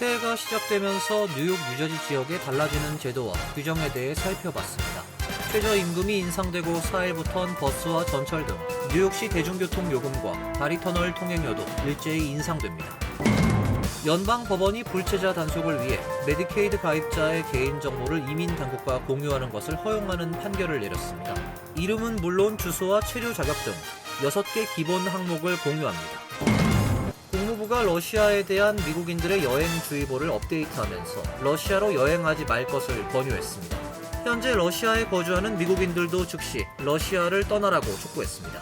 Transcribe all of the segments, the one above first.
새해가 시작되면서 뉴욕, 뉴저지 지역에 달라지는 제도와 규정에 대해 살펴봤습니다. 최저임금이 인상되고 4일부터는 버스와 전철 등 뉴욕시 대중교통 요금과 다리터널 통행료도 일제히 인상됩니다. 연방법원이 불체자 단속을 위해 메디케이드 가입자의 개인정보를 이민당국과 공유하는 것을 허용하는 판결을 내렸습니다. 이름은 물론 주소와 체류 자격 등 6개 기본 항목을 공유합니다. 국무부가 러시아에 대한 미국인들의 여행주의보를 업데이트하면서 러시아로 여행하지 말 것을 권유했습니다. 현재 러시아에 거주하는 미국인들도 즉시 러시아를 떠나라고 촉구했습니다.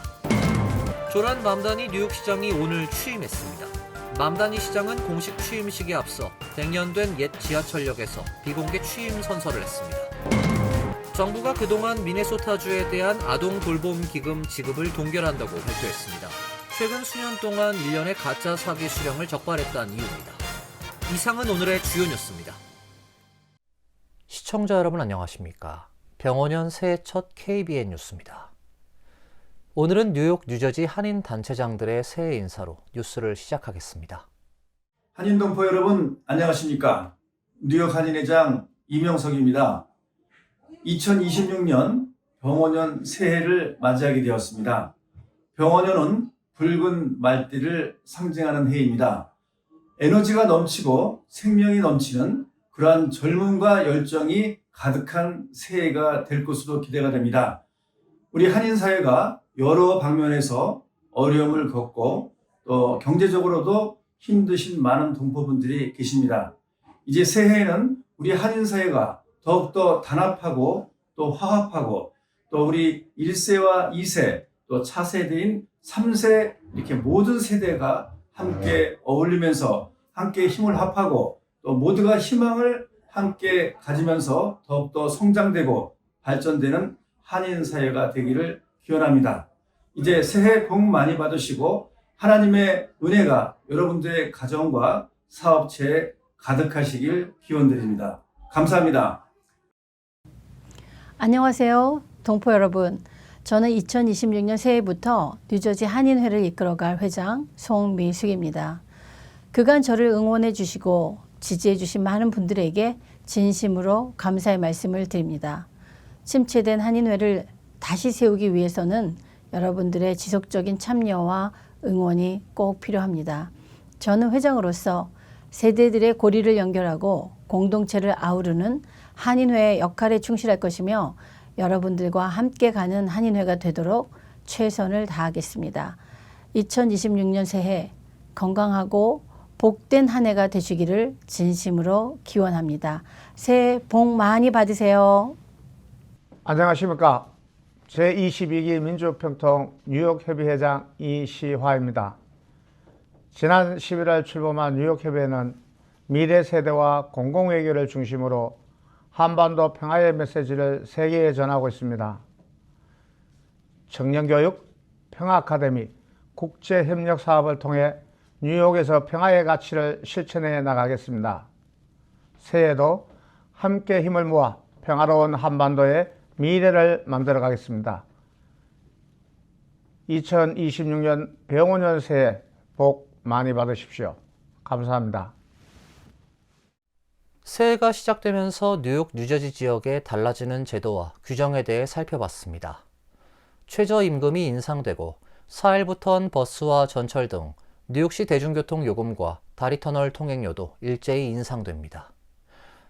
조란 맘다니 뉴욕시장이 오늘 취임했습니다. 맘다니 시장은 공식 취임식에 앞서 백년된 옛 지하철역에서 비공개 취임 선서를 했습니다. 정부가 그동안 미네소타주에 대한 아동 돌봄 기금 지급을 동결한다고 발표했습니다. 최근 수년 동안 1년의 가짜 사기 수령을 적발했다는 이유입니다. 이상은 오늘의 주요 뉴스입니다. 시청자 여러분 안녕하십니까? 병원연 새해 첫 KBN 뉴스입니다. 오늘은 뉴욕, 뉴저지 한인 단체장들의 새해 인사로 뉴스를 시작하겠습니다. 한인 동포 여러분 안녕하십니까? 뉴욕 한인회장 이명석입니다. 2026년 병원연 새해를 맞이하게 되었습니다. 병원연은 붉은 말띠를 상징하는 해입니다. 에너지가 넘치고 생명이 넘치는 그러한 젊음과 열정이 가득한 새해가 될 것으로 기대가 됩니다. 우리 한인 사회가 여러 방면에서 어려움을 겪고 또 경제적으로도 힘드신 많은 동포분들이 계십니다. 이제 새해에는 우리 한인 사회가 더욱더 단합하고 또 화합하고 또 우리 1세와 2세 또 차세대인 3세 이렇게 모든 세대가 함께 어울리면서 함께 힘을 합하고 또 모두가 희망을 함께 가지면서 더욱더 성장되고 발전되는 한인 사회가 되기를 기원합니다. 이제 새해 복 많이 받으시고 하나님의 은혜가 여러분들의 가정과 사업체에 가득하시길 기원드립니다. 감사합니다. 안녕하세요, 동포 여러분. 저는 2026년 새해부터 뉴저지 한인회를 이끌어갈 회장 송미숙입니다. 그간 저를 응원해 주시고 지지해 주신 많은 분들에게 진심으로 감사의 말씀을 드립니다. 침체된 한인회를 다시 세우기 위해서는 여러분들의 지속적인 참여와 응원이 꼭 필요합니다. 저는 회장으로서 세대들의 고리를 연결하고 공동체를 아우르는 한인회의 역할에 충실할 것이며 여러분들과 함께 가는 한인회가 되도록 최선을 다하겠습니다. 2026년 새해 건강하고 복된 한 해가 되시기를 진심으로 기원합니다. 새해 복 많이 받으세요. 안녕하십니까. 제22기 민주평통 뉴욕협의회장 이시화입니다. 지난 11월 출범한 뉴욕협의회는 미래 세대와 공공외교를 중심으로 한반도 평화의 메시지를 세계에 전하고 있습니다. 청년교육, 평화아카데미, 국제협력 사업을 통해 뉴욕에서 평화의 가치를 실천해 나가겠습니다. 새해에도 함께 힘을 모아 평화로운 한반도의 미래를 만들어 가겠습니다. 2026년 병원연 새해 복 많이 받으십시오. 감사합니다. 새해가 시작되면서 뉴욕, 뉴저지 지역에 달라지는 제도와 규정에 대해 살펴봤습니다. 최저임금이 인상되고 4일부터는 버스와 전철 등 뉴욕시 대중교통 요금과 다리터널 통행료도 일제히 인상됩니다.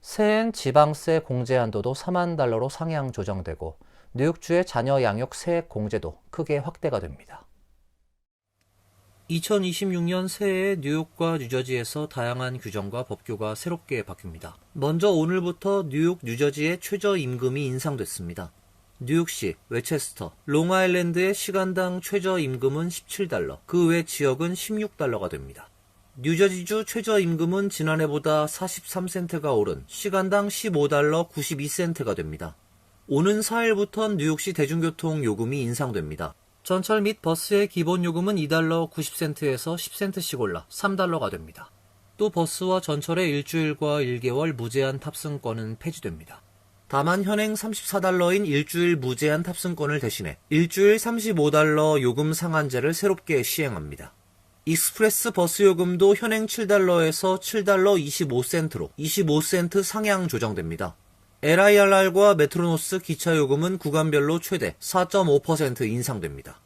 새해엔 지방세 공제 한도도 $40,000로 상향 조정되고 뉴욕주의 자녀 양육 세액 공제도 크게 확대가 됩니다. 2026년 새해에 뉴욕과 뉴저지에서 다양한 규정과 법규가 새롭게 바뀝니다. 먼저 오늘부터 뉴욕, 뉴저지의 최저임금이 인상됐습니다. 뉴욕시, 웨체스터, 롱아일랜드의 시간당 최저임금은 $17, 그 외 지역은 $16가 됩니다. 뉴저지주 최저임금은 지난해보다 43센트가 오른 시간당 $15 92센트가 됩니다. 오는 4일부터는 뉴욕시 대중교통 요금이 인상됩니다. 전철 및 버스의 기본 요금은 $2 90센트에서 10센트씩 올라 $3가 됩니다. 또 버스와 전철의 일주일과 1개월 무제한 탑승권은 폐지됩니다. 다만 현행 $34인 일주일 무제한 탑승권을 대신해 일주일 $35 요금 상한제를 새롭게 시행합니다. 익스프레스 버스 요금도 현행 7달러에서 7달러 25센트로 25센트 상향 조정됩니다. LIRR과 메트로노스 기차 요금은 구간별로 최대 4.5% 인상됩니다.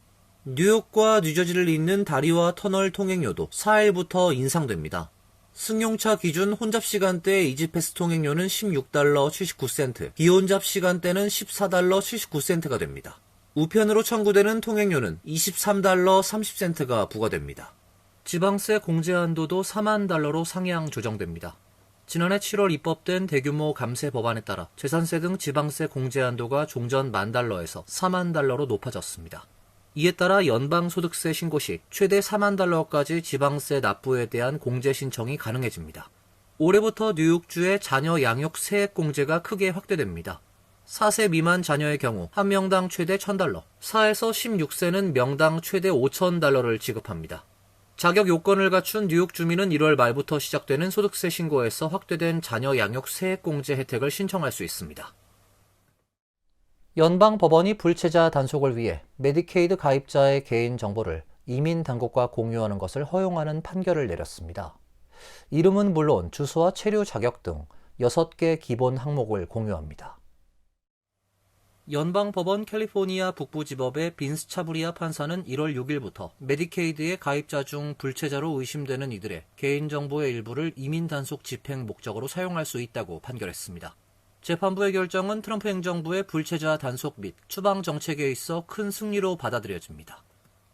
뉴욕과 뉴저지를 잇는 다리와 터널 통행료도 4일부터 인상됩니다. 승용차 기준 혼잡 시간대 이지패스 통행료는 16달러 79센트, 비혼잡 시간대는 14달러 79센트가 됩니다. 우편으로 청구되는 통행료는 23달러 30센트가 부과됩니다. 지방세 공제 한도도 4만 달러로 상향 조정됩니다. 지난해 7월 입법된 대규모 감세 법안에 따라 재산세 등 지방세 공제 한도가 종전 10,000달러에서 4만 달러로 높아졌습니다. 이에 따라 연방소득세 신고 시 최대 4만 달러까지 지방세 납부에 대한 공제 신청이 가능해집니다. 올해부터 뉴욕주의 자녀 양육 세액 공제가 크게 확대됩니다. 4세 미만 자녀의 경우 한 명당 최대 1,000달러, 4에서 16세는 명당 최대 5,000달러를 지급합니다. 자격 요건을 갖춘 뉴욕 주민은 1월 말부터 시작되는 소득세 신고에서 확대된 자녀 양육 세액 공제 혜택을 신청할 수 있습니다. 연방 법원이 불체자 단속을 위해 메디케이드 가입자의 개인 정보를 이민 당국과 공유하는 것을 허용하는 판결을 내렸습니다. 이름은 물론 주소와 체류 자격 등 6개 기본 항목을 공유합니다. 연방법원 캘리포니아 북부지법의 빈스 차브리아 판사는 1월 6일부터 메디케이드의 가입자 중 불체자로 의심되는 이들의 개인정보의 일부를 이민 단속 집행 목적으로 사용할 수 있다고 판결했습니다. 재판부의 결정은 트럼프 행정부의 불체자 단속 및 추방 정책에 있어 큰 승리로 받아들여집니다.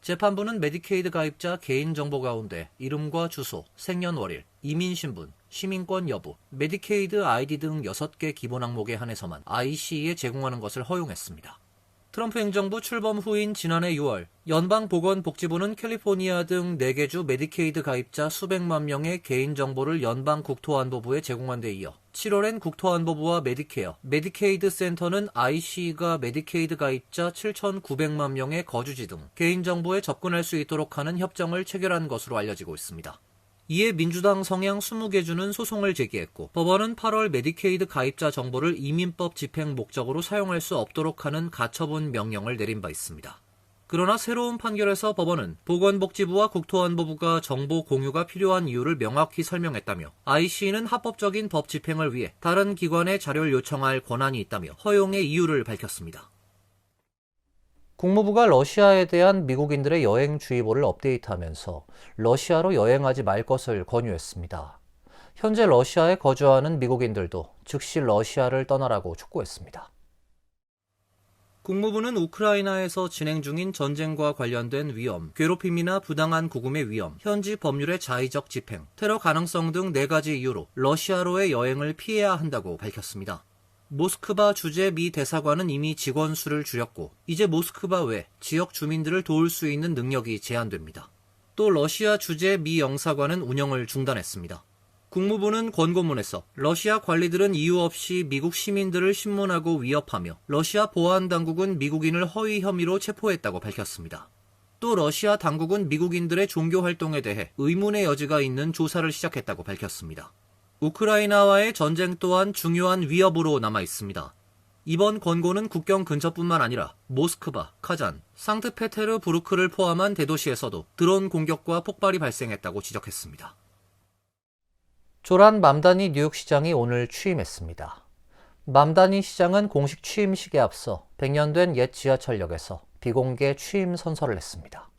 재판부는 메디케이드 가입자 개인정보 가운데 이름과 주소, 생년월일, 이민신분, 시민권 여부, 메디케이드 아이디 등 6개 기본 항목에 한해서만 ICE에 제공하는 것을 허용했습니다. 트럼프 행정부 출범 후인 지난해 6월 연방보건복지부는 캘리포니아 등 4개 주 메디케이드 가입자 수백만 명의 개인정보를 연방국토안보부에 제공한 데 이어 7월엔 국토안보부와 메디케어, 메디케이드 센터는 ICE가 메디케이드 가입자 7,900만 명의 거주지 등 개인정보에 접근할 수 있도록 하는 협정을 체결한 것으로 알려지고 있습니다. 이에 민주당 성향 20개 주는 소송을 제기했고 법원은 8월 메디케이드 가입자 정보를 이민법 집행 목적으로 사용할 수 없도록 하는 가처분 명령을 내린 바 있습니다. 그러나 새로운 판결에서 법원은 보건복지부와 국토안보부가 정보 공유가 필요한 이유를 명확히 설명했다며 ICE는 합법적인 법 집행을 위해 다른 기관에 자료를 요청할 권한이 있다며 허용의 이유를 밝혔습니다. 국무부가 러시아에 대한 미국인들의 여행주의보를 업데이트하면서 러시아로 여행하지 말 것을 권유했습니다. 현재 러시아에 거주하는 미국인들도 즉시 러시아를 떠나라고 촉구했습니다. 국무부는 우크라이나에서 진행 중인 전쟁과 관련된 위험, 괴롭힘이나 부당한 구금의 위험, 현지 법률의 자의적 집행, 테러 가능성 등 4가지 이유로 러시아로의 여행을 피해야 한다고 밝혔습니다. 모스크바 주재 미 대사관은 이미 직원 수를 줄였고 이제 모스크바 외 지역 주민들을 도울 수 있는 능력이 제한됩니다. 또 러시아 주재 미 영사관은 운영을 중단했습니다. 국무부는 권고문에서 러시아 관리들은 이유 없이 미국 시민들을 신문하고 위협하며 러시아 보안당국은 미국인을 허위 혐의로 체포했다고 밝혔습니다. 또 러시아 당국은 미국인들의 종교 활동에 대해 의문의 여지가 있는 조사를 시작했다고 밝혔습니다. 우크라이나와의 전쟁 또한 중요한 위협으로 남아 있습니다. 이번 권고는 국경 근처뿐만 아니라 모스크바, 카잔, 상트페테르부르크를 포함한 대도시에서도 드론 공격과 폭발이 발생했다고 지적했습니다. 조란 맘다니 뉴욕시장이 오늘 취임했습니다. 맘다니 시장은 공식 취임식에 앞서 100년 된 옛 지하철역에서 비공개 취임 선서를 했습니다.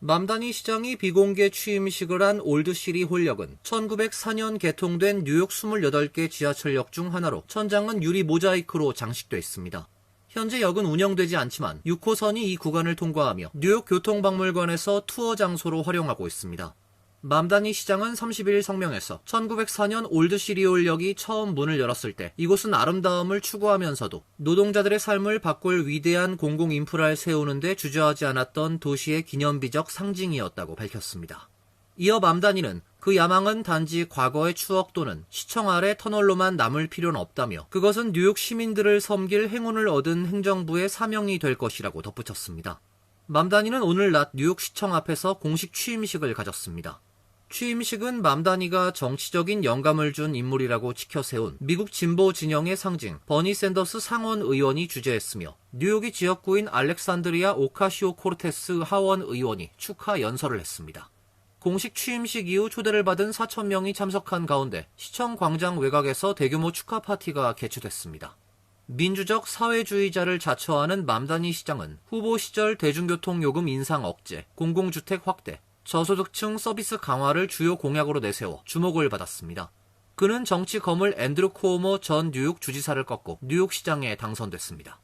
맘다니 시장이 비공개 취임식을 한 올드시리 홀역은 1904년 개통된 뉴욕 28개 지하철역 중 하나로 천장은 유리 모자이크로 장식돼 있습니다. 현재 역은 운영되지 않지만 6호선이 이 구간을 통과하며 뉴욕 교통박물관에서 투어 장소로 활용하고 있습니다. 맘다니 시장은 30일 성명에서 1904년 올드시리홀역이 처음 문을 열었을 때 이곳은 아름다움을 추구하면서도 노동자들의 삶을 바꿀 위대한 공공인프라를 세우는 데 주저하지 않았던 도시의 기념비적 상징이었다고 밝혔습니다. 이어 맘다니는 그 야망은 단지 과거의 추억 또는 시청 아래 터널로만 남을 필요는 없다며 그것은 뉴욕 시민들을 섬길 행운을 얻은 행정부의 사명이 될 것이라고 덧붙였습니다. 맘다니는 오늘 낮 뉴욕시청 앞에서 공식 취임식을 가졌습니다. 취임식은 맘다니가 정치적인 영감을 준 인물이라고 치켜세운 미국 진보 진영의 상징 버니 샌더스 상원 의원이 주재했으며 뉴욕이 지역구인 알렉산드리아 오카시오 코르테스 하원 의원이 축하 연설을 했습니다. 공식 취임식 이후 초대를 받은 4,000명이 참석한 가운데 시청 광장 외곽에서 대규모 축하 파티가 개최됐습니다. 민주적 사회주의자를 자처하는 맘다니 시장은 후보 시절 대중교통 요금 인상 억제, 공공주택 확대, 저소득층 서비스 강화를 주요 공약으로 내세워 주목을 받았습니다. 그는 정치 거물 앤드루 쿠오모 전 뉴욕 주지사를 꺾고 뉴욕시장에 당선됐습니다.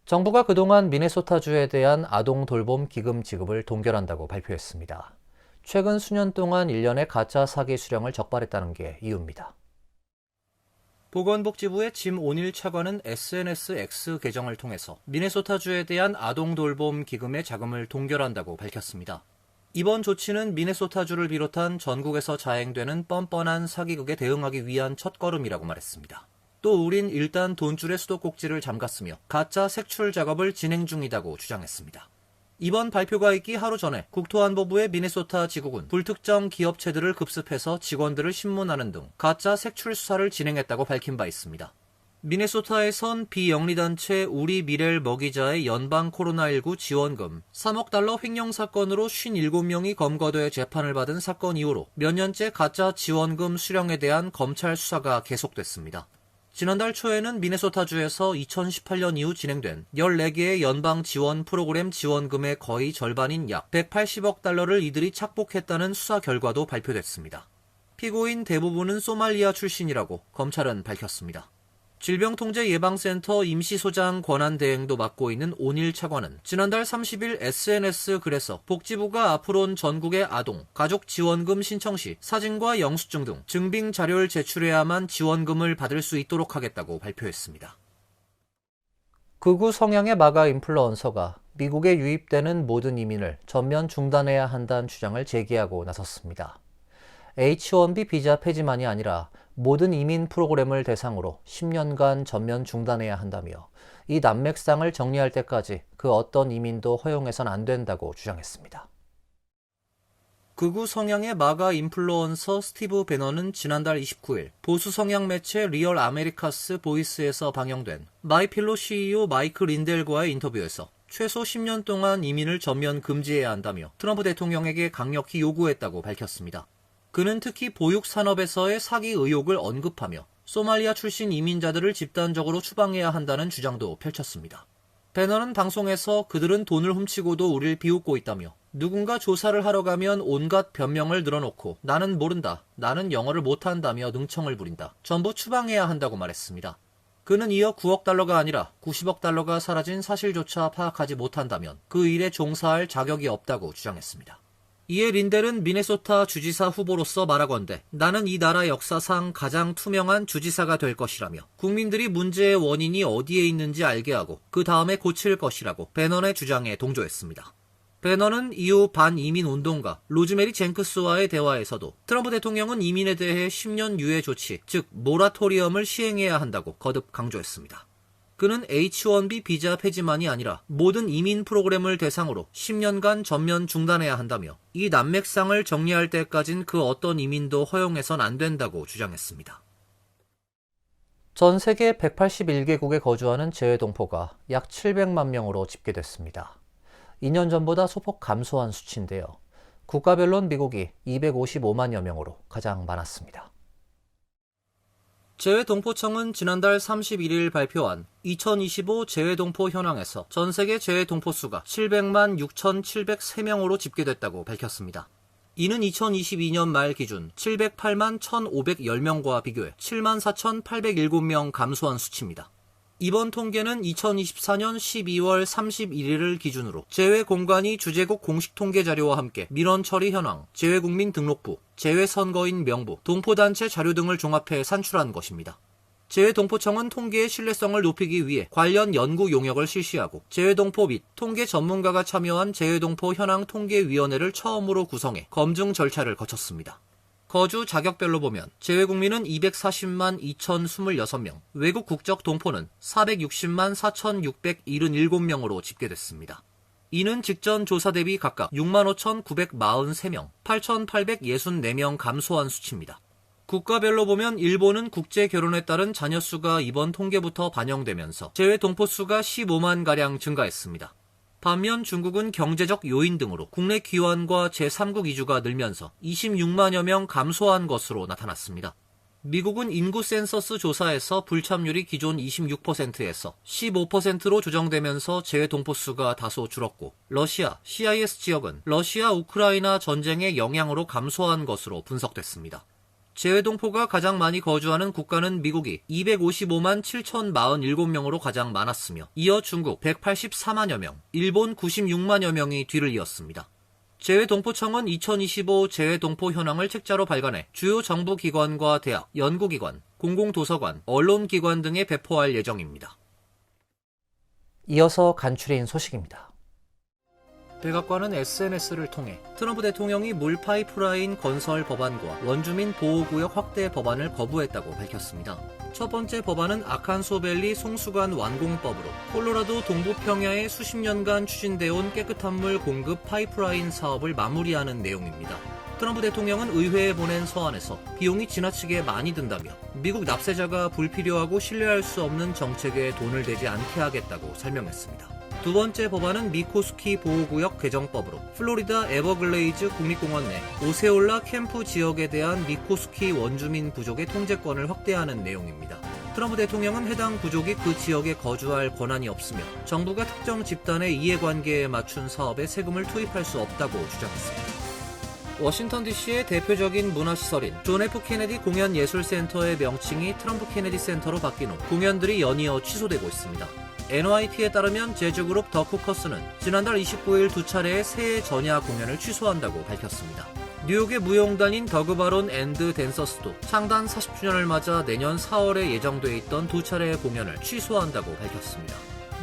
정부가 그동안 미네소타주에 대한 아동 돌봄 기금 지급을 동결한다고 발표했습니다. 최근 수년 동안 1년의 가짜 사기 수령을 적발했다는 게 이유입니다. 보건복지부의 짐 오닐 차관은 SNS X 계정을 통해서 미네소타주에 대한 아동 돌봄 기금의 자금을 동결한다고 밝혔습니다. 이번 조치는 미네소타주를 비롯한 전국에서 자행되는 뻔뻔한 사기극에 대응하기 위한 첫걸음이라고 말했습니다. 또 우린 일단 돈줄의 수도꼭지를 잠갔으며 가짜 색출 작업을 진행 중이다고 주장했습니다. 이번 발표가 있기 하루 전에 국토안보부의 미네소타 지구군 불특정 기업체들을 급습해서 직원들을 신문하는 등 가짜 색출 수사를 진행했다고 밝힌 바 있습니다. 미네소타에선 비영리단체 우리 미래를 먹이자의 연방 코로나19 지원금 3억 달러 횡령 사건으로 57명이 검거돼 재판을 받은 사건 이후로 몇 년째 가짜 지원금 수령에 대한 검찰 수사가 계속됐습니다. 지난달 초에는 미네소타주에서 2018년 이후 진행된 14개의 연방 지원 프로그램 지원금의 거의 절반인 약 180억 달러를 이들이 착복했다는 수사 결과도 발표됐습니다. 피고인 대부분은 소말리아 출신이라고 검찰은 밝혔습니다. 질병통제예방센터 임시소장 권한대행도 맡고 있는 오닐 차관은 지난달 30일 SNS 글에서 복지부가 앞으로는 전국의 아동, 가족 지원금 신청 시 사진과 영수증 등 증빙 자료를 제출해야만 지원금을 받을 수 있도록 하겠다고 발표했습니다. 극우 성향의 마가 인플루언서가 미국에 유입되는 모든 이민을 전면 중단해야 한다는 주장을 제기하고 나섰습니다. H-1B 비자 폐지만이 아니라 모든 이민 프로그램을 대상으로 10년간 전면 중단해야 한다며 이 난맥상을 정리할 때까지 그 어떤 이민도 허용해선 안 된다고 주장했습니다. 극우 성향의 마가 인플루언서 스티브 배너는 지난달 29일 보수 성향 매체 리얼 아메리카스 보이스에서 방영된 마이필로 CEO 마이크 린델과의 인터뷰에서 최소 10년 동안 이민을 전면 금지해야 한다며 트럼프 대통령에게 강력히 요구했다고 밝혔습니다. 그는 특히 보육 산업에서의 사기 의혹을 언급하며 소말리아 출신 이민자들을 집단적으로 추방해야 한다는 주장도 펼쳤습니다. 배너는 방송에서 그들은 돈을 훔치고도 우릴 비웃고 있다며 누군가 조사를 하러 가면 온갖 변명을 늘어놓고 나는 모른다, 나는 영어를 못한다며 능청을 부린다. 전부 추방해야 한다고 말했습니다. 그는 이어 9억 달러가 아니라 90억 달러가 사라진 사실조차 파악하지 못한다면 그 일에 종사할 자격이 없다고 주장했습니다. 이에 린델은 미네소타 주지사 후보로서 말하건대 나는 이 나라 역사상 가장 투명한 주지사가 될 것이라며 국민들이 문제의 원인이 어디에 있는지 알게 하고 그 다음에 고칠 것이라고 배넌의 주장에 동조했습니다. 배넌은 이후 반이민 운동가 로즈메리 젠크스와의 대화에서도 트럼프 대통령은 이민에 대해 10년 유예 조치, 즉 모라토리엄을 시행해야 한다고 거듭 강조했습니다. 그는 H-1B 비자 폐지만이 아니라 모든 이민 프로그램을 대상으로 10년간 전면 중단해야 한다며 이 난맥상을 정리할 때까진 그 어떤 이민도 허용해선 안 된다고 주장했습니다. 전 세계 181개국에 거주하는 재외동포가 약 700만 명으로 집계됐습니다. 2년 전보다 소폭 감소한 수치인데요. 국가별론 미국이 255만여 명으로 가장 많았습니다. 재외동포청은 지난달 31일 발표한 2025 재외동포 현황에서 전 세계 재외동포 수가 700만 6,703명으로 집계됐다고 밝혔습니다. 이는 2022년 말 기준 708만 1,510명과 비교해 7만 4,807명 감소한 수치입니다. 이번 통계는 2024년 12월 31일을 기준으로 재외공관위 주재국 공식 통계 자료와 함께 민원 처리 현황, 재외국민 등록부, 재외선거인 명부, 동포단체 자료 등을 종합해 산출한 것입니다. 재외동포청은 통계의 신뢰성을 높이기 위해 관련 연구 용역을 실시하고 재외동포 및 통계 전문가가 참여한 재외동포 현황 통계위원회를 처음으로 구성해 검증 절차를 거쳤습니다. 거주 자격별로 보면 재외국민은 240만 2,026명, 외국 국적 동포는 460만 4,677명으로 집계됐습니다. 이는 직전 조사 대비 각각 65,943명, 8,864명 감소한 수치입니다. 국가별로 보면 일본은 국제 결혼에 따른 자녀 수가 이번 통계부터 반영되면서 재외 동포 수가 15만가량 증가했습니다. 반면 중국은 경제적 요인 등으로 국내 귀환과 제3국 이주가 늘면서 26만여 명 감소한 것으로 나타났습니다. 미국은 인구 센서스 조사에서 불참률이 기존 26%에서 15%로 조정되면서 재외 동포 수가 다소 줄었고, 러시아, CIS 지역은 러시아 우크라이나 전쟁의 영향으로 감소한 것으로 분석됐습니다. 재외 동포가 가장 많이 거주하는 국가는 미국이 255만 7,047명으로 가장 많았으며, 이어 중국 184만여 명, 일본 96만여 명이 뒤를 이었습니다. 재외동포청은 2025 재외동포 현황을 책자로 발간해 주요 정부기관과 대학, 연구기관, 공공도서관, 언론기관 등에 배포할 예정입니다. 이어서 간추린 소식입니다. 백악관은 SNS를 통해 트럼프 대통령이 물 파이프라인 건설 법안과 원주민 보호구역 확대 법안을 거부했다고 밝혔습니다. 첫 번째 법안은 아칸소밸리 송수관 완공법으로 콜로라도 동부 평야에 수십 년간 추진되어온 깨끗한 물 공급 파이프라인 사업을 마무리하는 내용입니다. 트럼프 대통령은 의회에 보낸 서한에서 비용이 지나치게 많이 든다며 미국 납세자가 불필요하고 신뢰할 수 없는 정책에 돈을 대지 않게 하겠다고 설명했습니다. 두 번째 법안은 미코스키 보호구역 개정법으로 플로리다 에버글레이즈 국립공원 내 오세올라 캠프 지역에 대한 미코스키 원주민 부족의 통제권을 확대하는 내용입니다. 트럼프 대통령은 해당 부족이 그 지역에 거주할 권한이 없으며 정부가 특정 집단의 이해관계에 맞춘 사업에 세금을 투입할 수 없다고 주장했습니다. 워싱턴 DC의 대표적인 문화시설인 존 F 케네디 공연예술센터의 명칭이 트럼프 케네디 센터로 바뀐 후 공연들이 연이어 취소되고 있습니다. NYT에 따르면 재즈그룹 더 쿠커스는 지난달 29일 두 차례의 새해 전야 공연을 취소한다고 밝혔습니다. 뉴욕의 무용단인 더그바론 앤드 댄서스도 창단 40주년을 맞아 내년 4월에 예정돼 있던 두 차례의 공연을 취소한다고 밝혔습니다.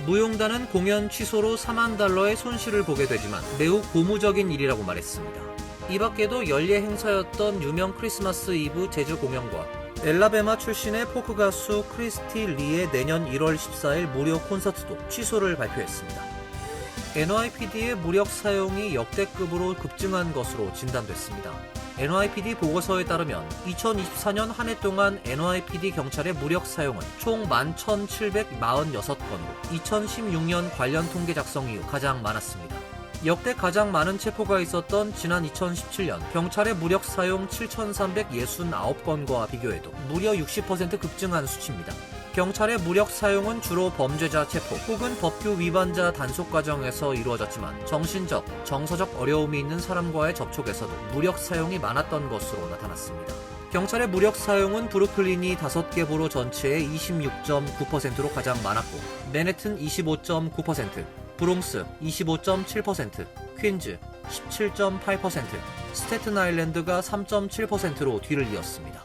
무용단은 공연 취소로 4만 달러의 손실을 보게 되지만 매우 고무적인 일이라고 말했습니다. 이 밖에도 연례 행사였던 유명 크리스마스 이브 재즈 공연과 엘라베마 출신의 포크 가수 크리스티 리의 내년 1월 14일 무료 콘서트도 취소를 발표했습니다. NYPD의 무력 사용이 역대급으로 급증한 것으로 진단됐습니다. NYPD 보고서에 따르면 2024년 한 해 동안 NYPD 경찰의 무력 사용은 총 11,746건으로 2016년 관련 통계 작성 이후 가장 많았습니다. 역대 가장 많은 체포가 있었던 지난 2017년 경찰의 무력 사용 7,369건과 비교해도 무려 60% 급증한 수치입니다. 경찰의 무력 사용은 주로 범죄자 체포 혹은 법규 위반자 단속 과정에서 이루어졌지만 정신적, 정서적 어려움이 있는 사람과의 접촉에서도 무력 사용이 많았던 것으로 나타났습니다. 경찰의 무력 사용은 브루클린이 5개 보로 전체의 26.9%로 가장 많았고 맨해튼 25.9%, 브롱스 25.7%, 퀸즈 17.8%, 스태튼 아일랜드가 3.7%로 뒤를 이었습니다.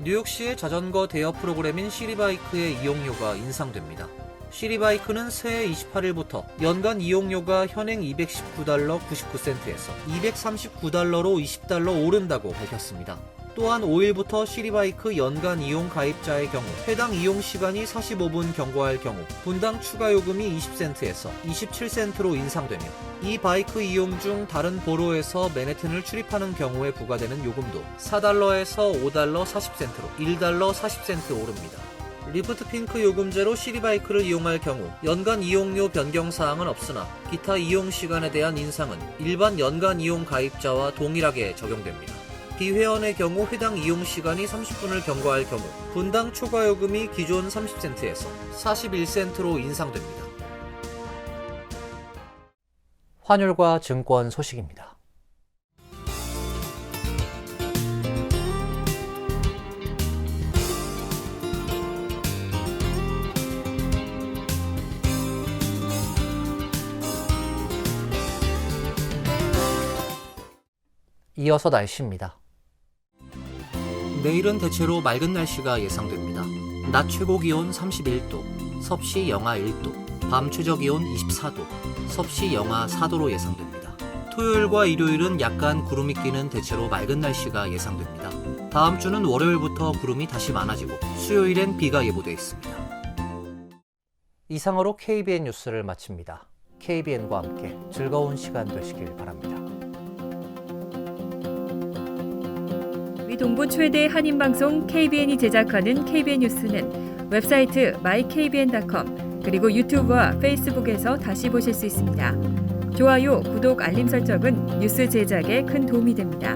뉴욕시의 자전거 대여 프로그램인 시리바이크의 이용료가 인상됩니다. 시리바이크는 새해 28일부터 연간 이용료가 현행 $219 99센트에서 $239로 $20 오른다고 밝혔습니다. 또한 5일부터 시리바이크 연간 이용 가입자의 경우 해당 이용 시간이 45분 경과할 경우 분당 추가 요금이 20센트에서 27센트로 인상되며 이 바이크 이용 중 다른 보로에서 맨해튼을 출입하는 경우에 부과되는 요금도 $4에서 $5 40센트로 $1 40센트 오릅니다. 리프트 핑크 요금제로 시리바이크를 이용할 경우 연간 이용료 변경 사항은 없으나 기타 이용 시간에 대한 인상은 일반 연간 이용 가입자와 동일하게 적용됩니다. 비회원의 경우 해당 이용 시간이 30분을 경과할 경우 분당 초과 요금이 기존 30센트에서 41센트로 인상됩니다. 환율과 증권 소식입니다. 이어서 날씨입니다. 내일은 대체로 맑은 날씨가 예상됩니다. 낮 최고 기온 31도, 섭씨 영하 1도, 밤 최저 기온 24도, 섭씨 영하 4도로 예상됩니다. 토요일과 일요일은 약간 구름이 끼는 대체로 맑은 날씨가 예상됩니다. 다음 주는 월요일부터 구름이 다시 많아지고 수요일엔 비가 예보돼 있습니다. 이상으로 KBN 뉴스를 마칩니다. KBN과 함께 즐거운 시간 되시길 바랍니다. 우리 동부 최대 한인방송 KBN이 제작하는 KBN 뉴스는 웹사이트 mykbn.com 그리고 유튜브와 페이스북에서 다시 보실 수 있습니다. 좋아요, 구독, 알림 설정은 뉴스 제작에 큰 도움이 됩니다.